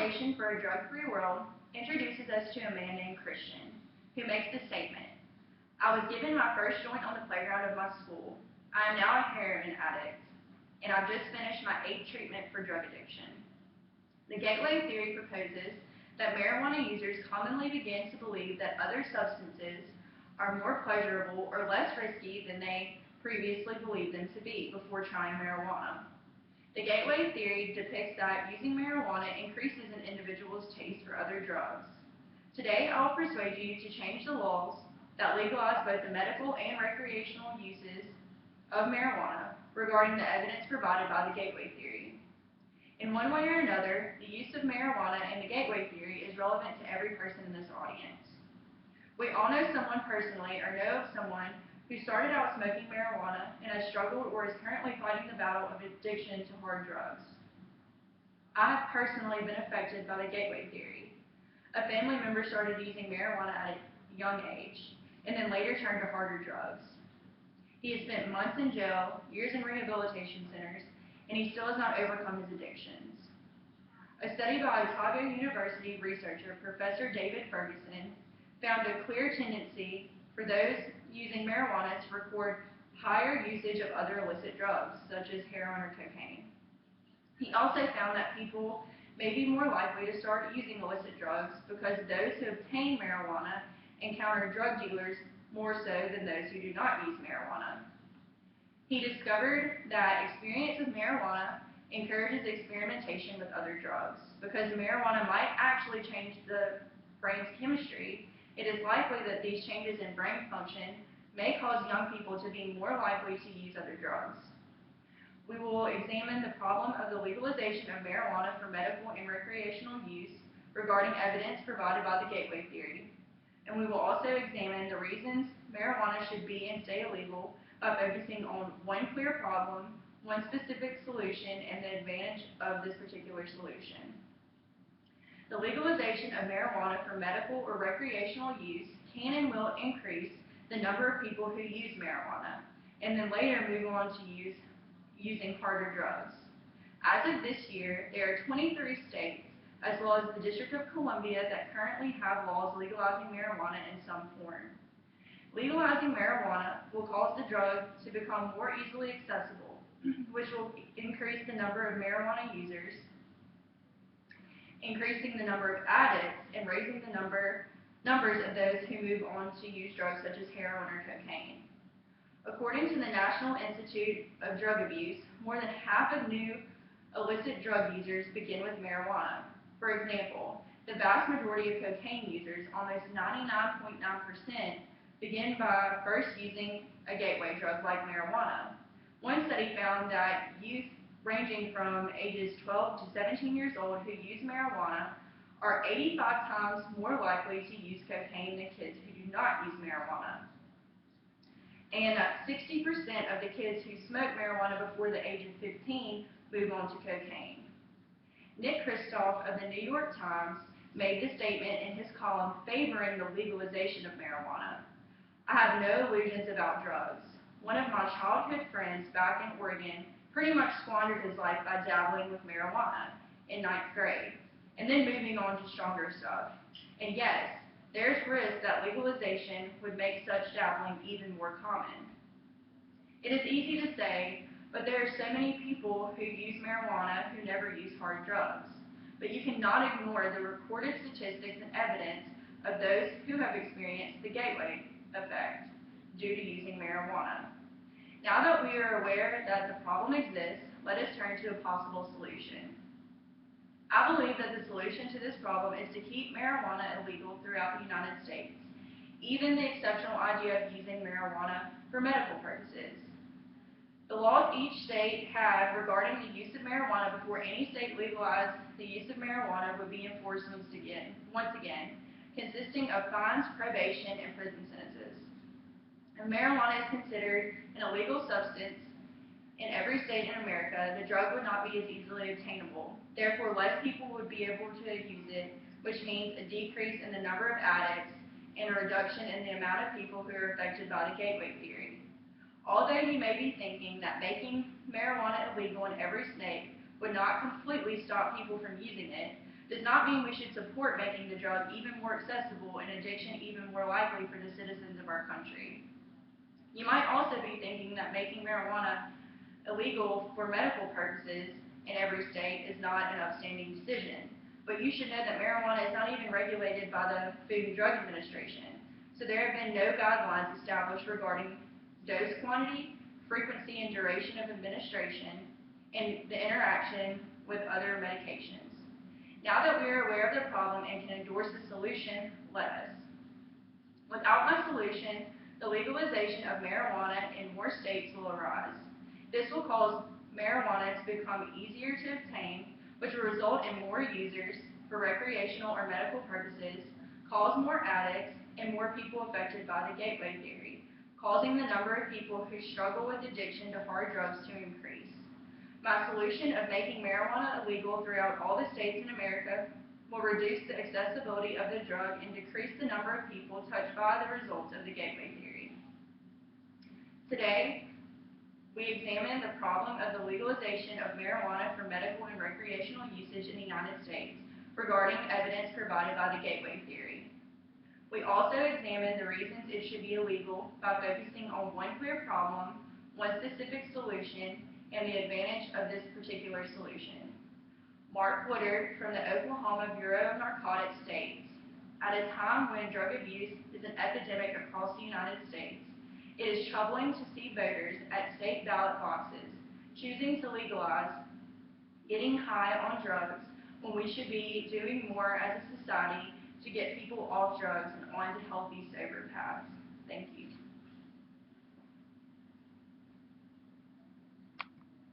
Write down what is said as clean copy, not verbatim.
Coalition for a Drug-Free World introduces us to a man named Christian, who makes the statement, "I was given my first joint on the playground of my school. I am now a heroin addict, and I've just finished my 8th treatment for drug addiction." The gateway theory proposes that marijuana users commonly begin to believe that other substances are more pleasurable or less risky than they previously believed them to be before trying marijuana. The gateway theory depicts that using marijuana increases an individual's taste for other drugs. Today, I will persuade you to change the laws that legalize both the medical and recreational uses of marijuana regarding the evidence provided by the gateway theory. In one way or another, the use of marijuana and the gateway theory is relevant to every person in this audience. We all know someone personally or know of someone who started out smoking marijuana and has struggled or is currently fighting the battle of addiction to hard drugs. I have personally been affected by the gateway theory. A family member started using marijuana at a young age and then later turned to harder drugs. He has spent months in jail, years in rehabilitation centers, and he still has not overcome his addictions. A study by Otago University researcher Professor David Ferguson found a clear tendency for those using marijuana to record higher usage of other illicit drugs, such as heroin or cocaine. He also found that people may be more likely to start using illicit drugs because those who obtain marijuana encounter drug dealers more so than those who do not use marijuana. He discovered that experience with marijuana encourages experimentation with other drugs. Because marijuana might actually change the brain's chemistry, it is likely that these changes in brain function may cause young people to be more likely to use other drugs. We will examine the problem of the legalization of marijuana for medical and recreational use regarding evidence provided by the gateway theory. And we will also examine the reasons marijuana should be and stay illegal by focusing on one clear problem, one specific solution, and the advantage of this particular solution. The legalization of marijuana for medical or recreational use can and will increase the number of people who use marijuana, and then later move on to using harder drugs. As of this year, there are 23 states, as well as the District of Columbia, that currently have laws legalizing marijuana in some form. Legalizing marijuana will cause the drug to become more easily accessible, which will increase the number of marijuana users, increasing the number of addicts, and raising the numbers of those who move on to use drugs such as heroin or cocaine. According to the National Institute of Drug Abuse, more than half of new illicit drug users begin with marijuana. For example, the vast majority of cocaine users, almost 99.9%, begin by first using a gateway drug like marijuana. One study found that youth ranging from ages 12 to 17 years old who use marijuana are 85 times more likely to use cocaine than kids who do not use marijuana. And that 60% of the kids who smoke marijuana before the age of 15 move on to cocaine. Nick Kristof of the New York Times made this statement in his column favoring the legalization of marijuana. "I have no illusions about drugs. One of my childhood friends back in Oregon pretty much squandered his life by dabbling with marijuana in 9th grade, and then moving on to stronger stuff. And yes, there's risk that legalization would make such dabbling even more common." It is easy to say, but there are so many people who use marijuana who never use hard drugs. But you cannot ignore the recorded statistics and evidence of those who have experienced the gateway effect due to using marijuana. Now that we are aware that the problem exists, let us turn to a possible solution. I believe that the solution to this problem is to keep marijuana illegal throughout the United States, even the exceptional idea of using marijuana for medical purposes. The laws each state had regarding the use of marijuana before any state legalized the use of marijuana would be enforced once again, consisting of fines, probation, and prison sentences. If marijuana is considered an illegal substance in every state in America, the drug would not be as easily obtainable. Therefore, less people would be able to use it, which means a decrease in the number of addicts and a reduction in the amount of people who are affected by the gateway theory. Although you may be thinking that making marijuana illegal in every state would not completely stop people from using it, does not mean we should support making the drug even more accessible and addiction even more likely for the citizens of our country. You might also be thinking that making marijuana illegal for medical purposes in every state is not an upstanding decision. But you should know that marijuana is not even regulated by the Food and Drug Administration. So there have been no guidelines established regarding dose quantity, frequency and duration of administration, and the interaction with other medications. Now that we are aware of the problem and can endorse the solution, let us. Without my solution, the legalization of marijuana in more states will arise. This will cause marijuana to become easier to obtain, which will result in more users for recreational or medical purposes, cause more addicts, and more people affected by the gateway theory, causing the number of people who struggle with addiction to hard drugs to increase. My solution of making marijuana illegal throughout all the states in America will reduce the accessibility of the drug and decrease the number of people touched by the results of the gateway theory. Today, we examine the problem of the legalization of marijuana for medical and recreational usage in the United States regarding evidence provided by the gateway theory. We also examine the reasons it should be illegal by focusing on one clear problem, one specific solution, and the advantage of this particular solution. Mark Woodard from the Oklahoma Bureau of Narcotics states, at a time when drug abuse is an epidemic across the United States, it is troubling to see voters at state ballot boxes choosing to legalize getting high on drugs when we should be doing more as a society to get people off drugs and onto healthy, sober paths. Thank you.